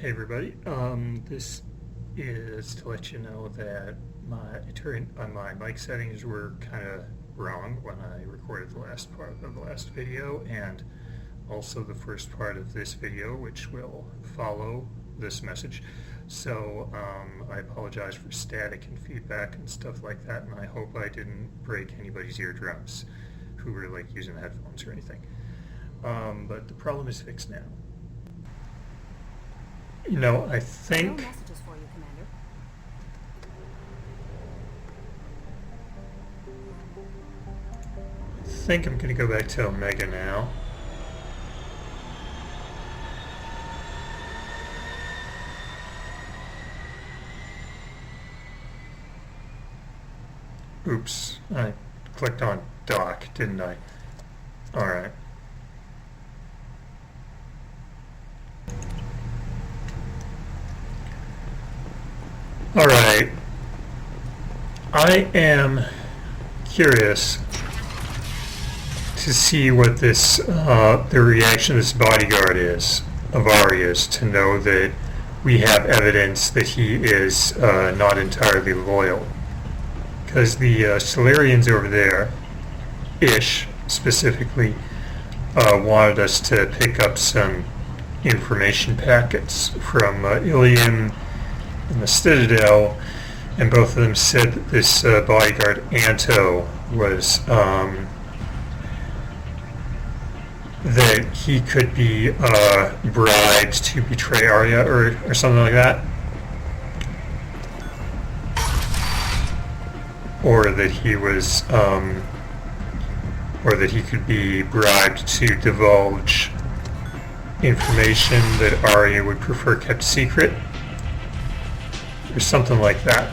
Hey everybody, this is to let you know that my mic settings were kind of wrong when I recorded the last part of the last video, and also the first part of this video, which will follow this message. So I apologize for static and feedback and stuff like that, and I hope I didn't break anybody's eardrums who were like using the headphones or anything. But the problem is fixed now. You know, I think... No messages for you, Commander. I think I'm going to go back to Omega now. Oops, I clicked on dock, didn't I? Alright. Alright, I am curious to see what this, the reaction of this bodyguard is, of Arya's, to know that we have evidence that he is not entirely loyal. Because the Solarians over there, Ish specifically, wanted us to pick up some information packets from Ilium and the Citadel, and both of them said that this bodyguard Anto was that he could be bribed to betray Arya or something like that, or that he was or that he could be bribed to divulge information that Arya would prefer kept secret, or something like that.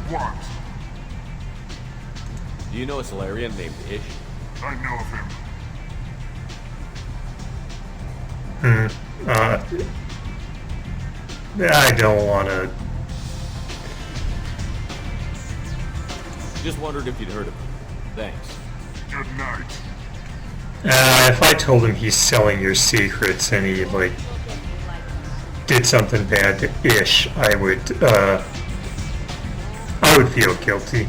What? Do you know a Solarian named Ish? I know of him. I don't want to... Just wondered if you'd heard of him. Thanks. Good night. If I told him he's selling your secrets and he, like, did something bad to Ish, I would feel guilty.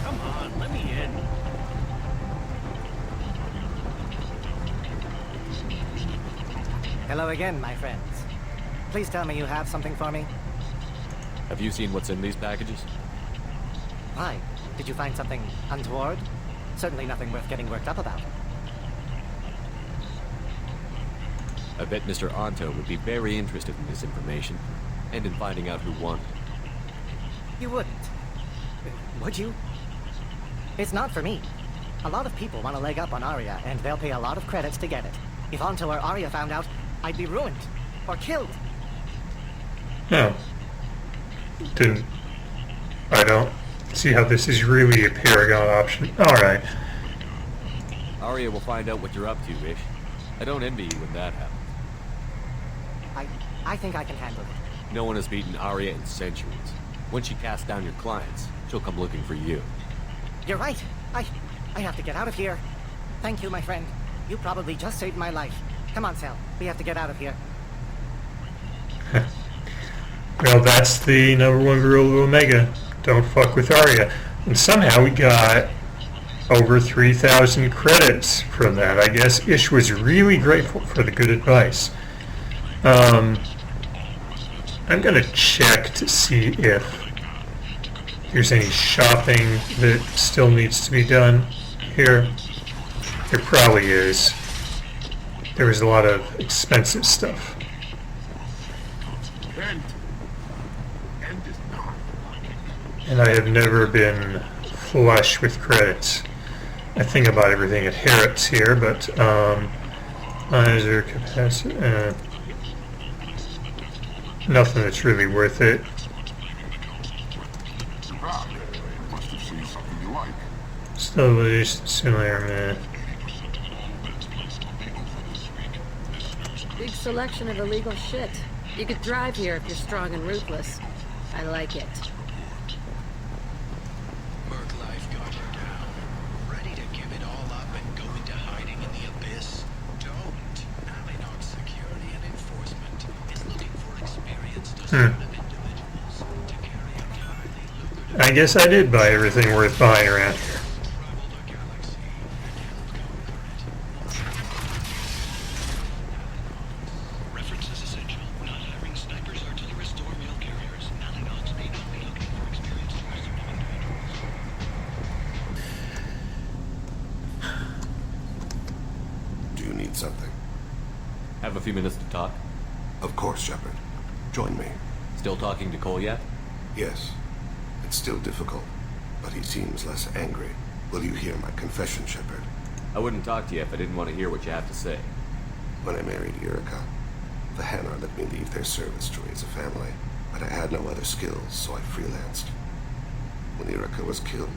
Come on, let me in. Hello again, my friends. Please tell me you have something for me. Have you seen what's in these packages? Why? Did you find something untoward? Certainly nothing worth getting worked up about. I bet Mr. Anto would be very interested in this information, and in finding out who won. You wouldn't. Would you? It's not for me. A lot of people want to leg up on Arya, and they'll pay a lot of credits to get it. If Anto or Arya found out, I'd be ruined. Or killed. No. I don't see how this is really a Paragon option. Alright. Arya will find out what you're up to, Ish. I don't envy you when that happens. I think I can handle it. No one has beaten Arya in centuries. When she casts down your clients, she'll come looking for you. You're right. I have to get out of here. Thank you, my friend. You probably just saved my life. Come on, Sal. We have to get out of here. Well, that's the #1 rule of Omega. Don't fuck with Arya. And somehow we got over 3,000 credits from that. I guess Ish was really grateful for the good advice. I'm going to check to see if there's any shopping that still needs to be done here. There probably is. There was a lot of expensive stuff. End is not. And I have never been flush with credits. I think about everything at Harrods here, but monitor capacity, nothing that's really worth it. Must have seen something you like. Still similar, man. Big selection of illegal shit. You could thrive here if you're strong and ruthless. I like it. Merc life got you down. Ready to give it all up and go into hiding in the abyss? Don't. Alienot Security and Enforcement is looking for experienced assorted individuals to carry out highly lucrative I guess I did buy everything worth buying around here. travel the galaxy and help conquer it. Reference is essential. Not hiring snipers, artillerists, or mail carriers. Alienots may not be looking for experienced assorted individuals. Do you need something? Have a few minutes to talk? Of course, Shepard. Join me. Still talking to Cole yet? Yes. It's still difficult, but he seems less angry. Will you hear my confession, Shepard? I wouldn't talk to you if I didn't want to hear what you have to say. When I married Erica, the Hanar let me leave their service to raise a family, but I had no other skills, so I freelanced. When Erica was killed,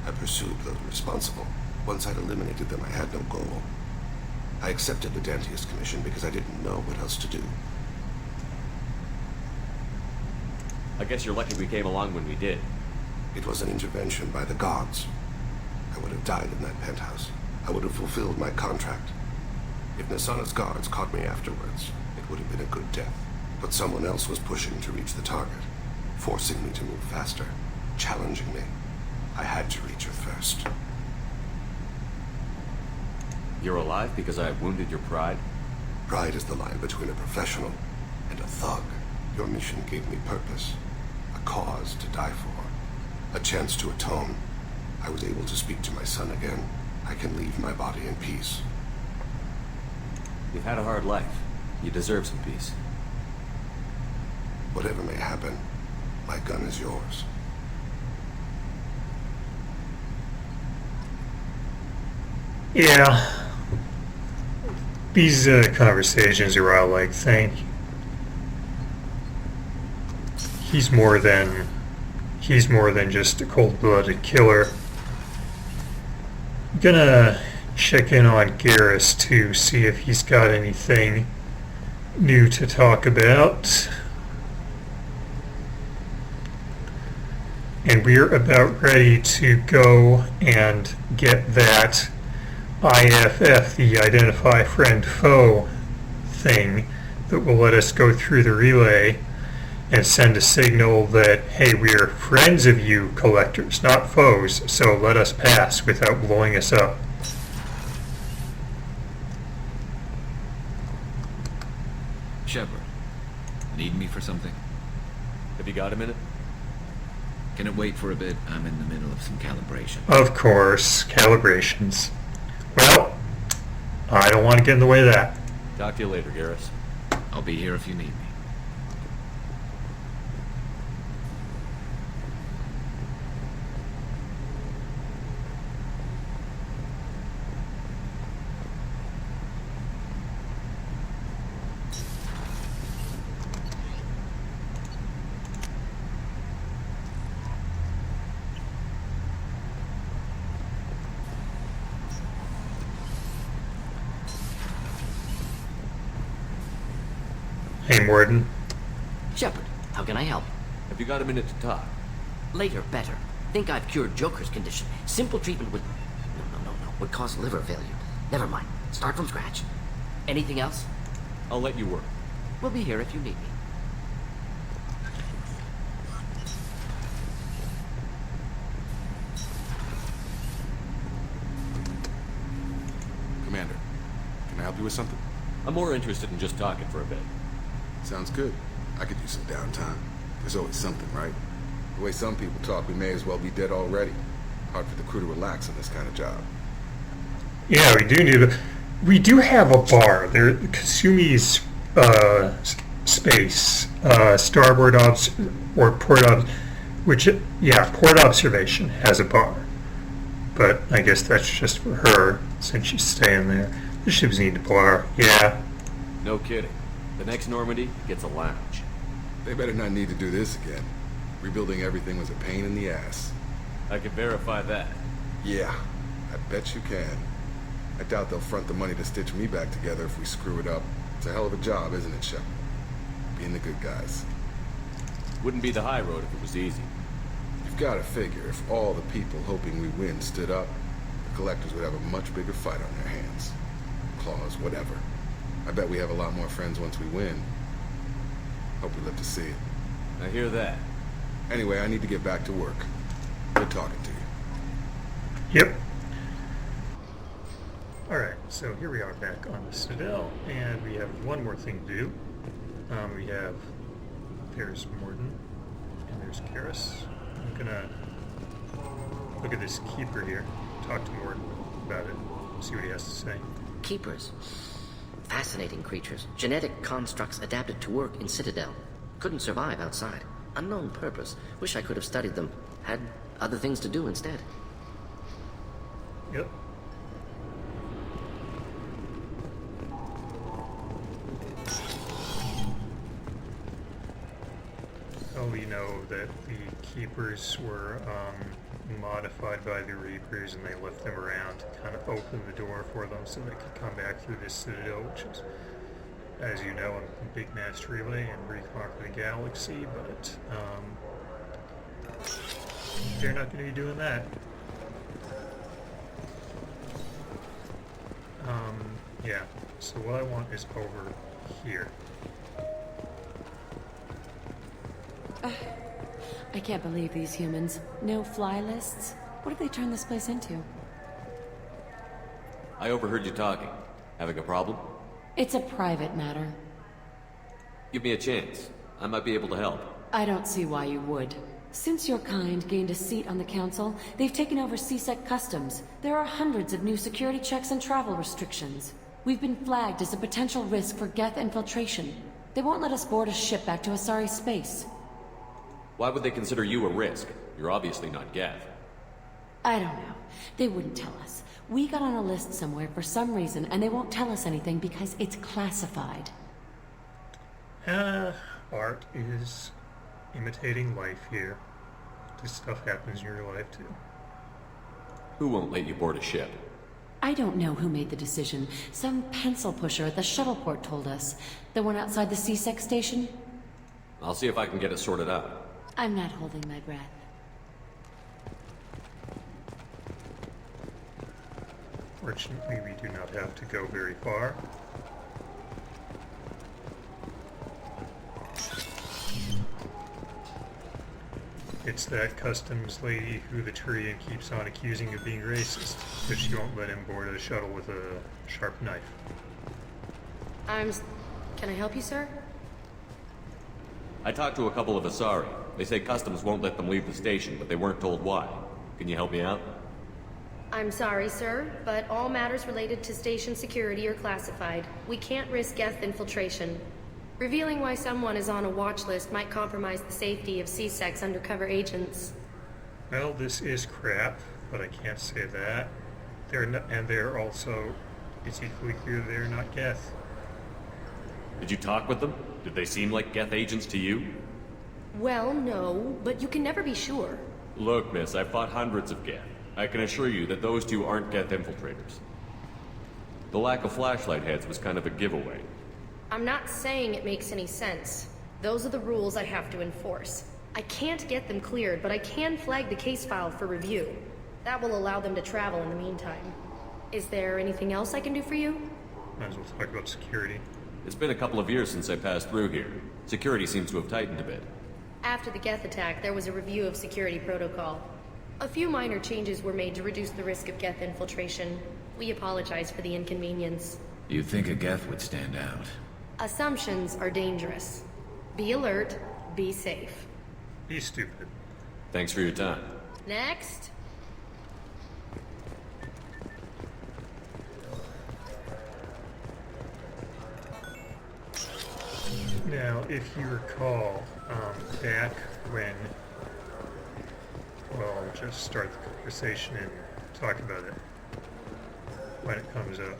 I pursued those responsible. Once I'd eliminated them, I had no goal. I accepted the Dantius Commission because I didn't know what else to do. I guess you're lucky we came along when we did. It was an intervention by the gods. I would have died in that penthouse. I would have fulfilled my contract. If Nasana's guards caught me afterwards, it would have been a good death. But someone else was pushing to reach the target, forcing me to move faster, challenging me. I had to reach her first. You're alive because I wounded your pride? Pride is the line between a professional and a thug. Your mission gave me purpose, a cause to die for, a chance to atone. I was able to speak to my son again. I can leave my body in peace. You've had a hard life. You deserve some peace. Whatever may happen, my gun is yours. Yeah. These conversations are all like, thank you. He's more than just a cold-blooded killer. I'm gonna check in on Garrus to see if he's got anything new to talk about. And we're about ready to go and get that IFF, the Identify Friend Foe thing, that will let us go through the relay and send a signal that, hey, we are friends of you, collectors, not foes, so let us pass without blowing us up. Shepard, need me for something? Have you got a minute? Can it wait for a bit? I'm in the middle of some calibration. Of course, calibrations. Well, I don't want to get in the way of that. Talk to you later, Garrus. I'll be here if you need me. Hey, Warden. Shepard, how can I help? Have you got a minute to talk? Later, better. Think I've cured Joker's condition. Simple treatment would... No. Would cause liver failure. Never mind. Start from scratch. Anything else? I'll let you work. We'll be here if you need me. Commander, can I help you with something? I'm more interested in just talking for a bit. Sounds good. I could use some downtime. There's always something, right? The way some people talk, we may as well be dead already. Hard for the crew to relax on this kind of job. Yeah, we do need a... We do have a bar. There, Kasumi's space, starboard or port port observation has a bar. But I guess that's just for her, since she's staying there. The ships need a bar, yeah. No kidding. The next Normandy gets a lounge. They better not need to do this again. Rebuilding everything was a pain in the ass. I can verify that. Yeah, I bet you can. I doubt they'll front the money to stitch me back together if we screw it up. It's a hell of a job, isn't it, Shepard? Being the good guys. Wouldn't be the high road if it was easy. You've got to figure if all the people hoping we win stood up, the collectors would have a much bigger fight on their hands. Claws, whatever. I bet we have a lot more friends once we win. Hope we live to see it. I hear that. Anyway, I need to get back to work. Good talking to you. Yep. Alright, so here we are back on the Citadel, and we have one more thing to do. There's Morden, and there's Karis. I'm gonna look at this Keeper here, talk to Morden about it, see what he has to say. Keepers. Fascinating creatures. Genetic constructs adapted to work in Citadel. Couldn't survive outside. Unknown purpose. Wish I could have studied them. Had other things to do instead. Yep. Oh, we know that the Keepers were modified by the Reapers, and they left them around to kind of open the door for them so they could come back through this Citadel, which is, as you know, a big mass relay and reconquer the galaxy, but they're not going to be doing that. Yeah, so what I want is over here. I can't believe these humans. No fly lists? What have they turned this place into? I overheard you talking. Having a problem? It's a private matter. Give me a chance. I might be able to help. I don't see why you would. Since your kind gained a seat on the council, they've taken over CSEC customs. There are hundreds of new security checks and travel restrictions. We've been flagged as a potential risk for Geth infiltration. They won't let us board a ship back to Asari space. Why would they consider you a risk? You're obviously not Geth. I don't know. They wouldn't tell us. We got on a list somewhere for some reason, and they won't tell us anything because it's classified. Art is imitating life here. This stuff happens in your life too. Who won't let you board a ship? I don't know who made the decision. Some pencil pusher at the shuttleport told us. The one outside the CSEC station? I'll see if I can get it sorted out. I'm not holding my breath. Fortunately, we do not have to go very far. It's that customs lady who the Turian keeps on accusing of being racist, because she won't let him board a shuttle with a sharp knife. Can I help you, sir? I talked to a couple of Asari. They say customs won't let them leave the station, but they weren't told why. Can you help me out? I'm sorry, sir, but all matters related to station security are classified. We can't risk Geth infiltration. Revealing why someone is on a watch list might compromise the safety of CSEC's undercover agents. Well, this is crap, but I can't say that. They're also, it's equally clear they're not Geth. Did you talk with them? Did they seem like Geth agents to you? Well, no, but you can never be sure. Look, miss, I've fought hundreds of Geth. I can assure you that those two aren't Geth infiltrators. The lack of flashlight heads was kind of a giveaway. I'm not saying it makes any sense. Those are the rules I have to enforce. I can't get them cleared, but I can flag the case file for review. That will allow them to travel in the meantime. Is there anything else I can do for you? Might as well talk about security. It's been a couple of years since I passed through here. Security seems to have tightened a bit. After the Geth attack, there was a review of security protocol. A few minor changes were made to reduce the risk of Geth infiltration. We apologize for the inconvenience. You think a Geth would stand out? Assumptions are dangerous. Be alert, be safe. Be stupid. Thanks for your time. Next. Now, if you recall, back when... Well, I'll just start the conversation and talk about it when it comes up.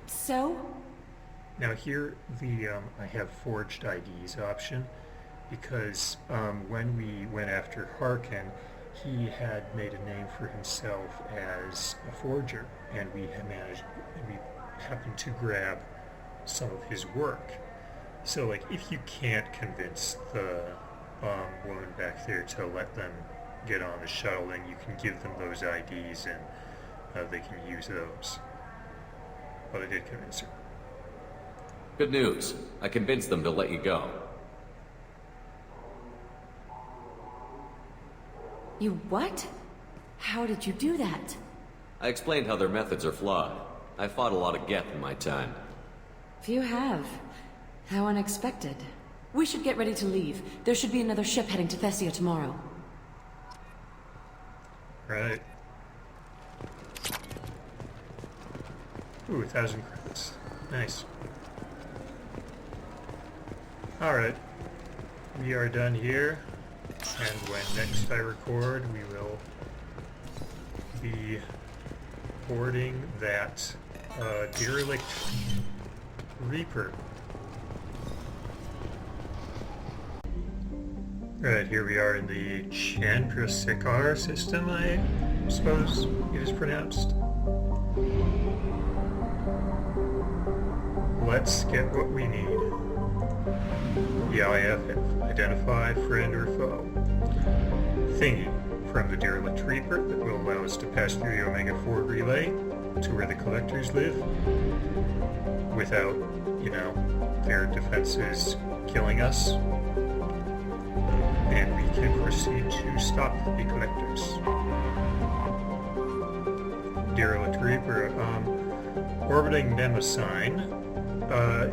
So? Now here, I have forged IDs option, because when we went after Harkin, he had made a name for himself as a forger, and we happened to grab some of his work. So, like, if you can't convince the woman back there to let them get on the shuttle, then you can give them those IDs and they can use those. But I did convince her. Good news. I convinced them to let you go. You what? How did you do that? I explained how their methods are flawed. I fought a lot of Geth in my time. Few have. How unexpected. We should get ready to leave. There should be another ship heading to Thessia tomorrow. Right. Ooh, 1,000 credits. Nice. Alright. We are done here. And when next I record, we will be boarding that Derelict Reaper. Right, here we are in the Chandrasekhar system, I suppose it is pronounced. Let's get what we need. The IFF, identify friend or foe. Thingy from the Derelict Reaper that will allow us to pass through the Omega-4 relay to where the collectors live without, you know, their defenses killing us. And we can proceed to stop the collectors. Derelict Reaper, orbiting Mnemosyne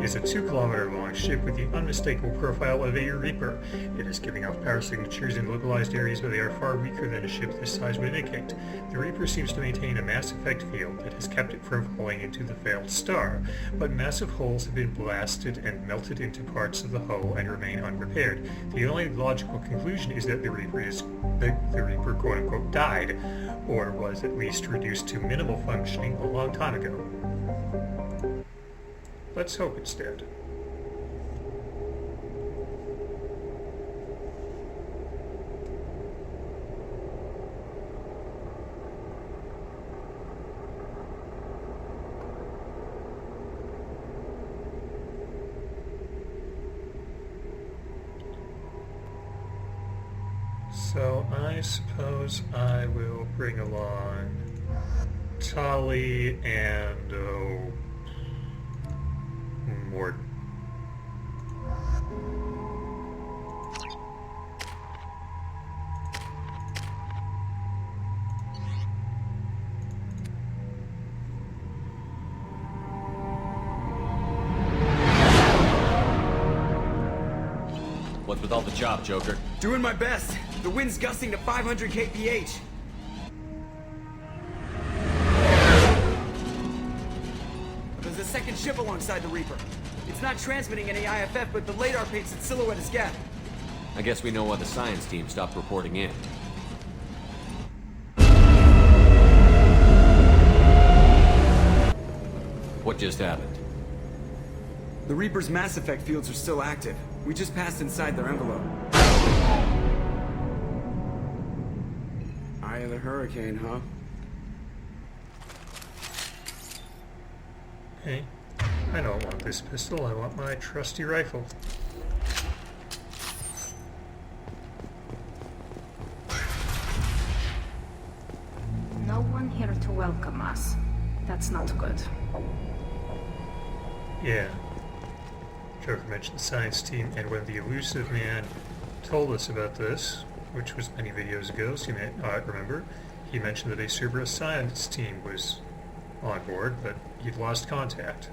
is a 2-kilometer-long ship with the unmistakable profile of a Reaper. It is giving off power signatures in localized areas, but they are far weaker than a ship this size would indicate. The Reaper seems to maintain a mass effect field that has kept it from falling into the failed star, but massive holes have been blasted and melted into parts of the hull and remain unrepaired. The only logical conclusion is that the Reaper quote-unquote died, or was at least reduced to minimal functioning a long time ago. Let's hope it's dead. So I suppose I will bring along Tali and Morden. What's with all the chop, Joker? Doing my best. The wind's gusting to 500 kph. There's a second ship alongside the Reaper. It's not transmitting any IFF, but the radar paints its silhouette as Geth. I guess we know why the science team stopped reporting in. What just happened? The Reaper's mass effect fields are still active. We just passed inside their envelope. Eye of the hurricane, huh? Hey, I don't want this pistol, I want my trusty rifle. No one here to welcome us. That's not good. Yeah. Joker mentioned the science team, and when the elusive man told us about this, which was many videos ago, so you may remember, he mentioned that a Cerberus science team was on board, but he'd lost contact.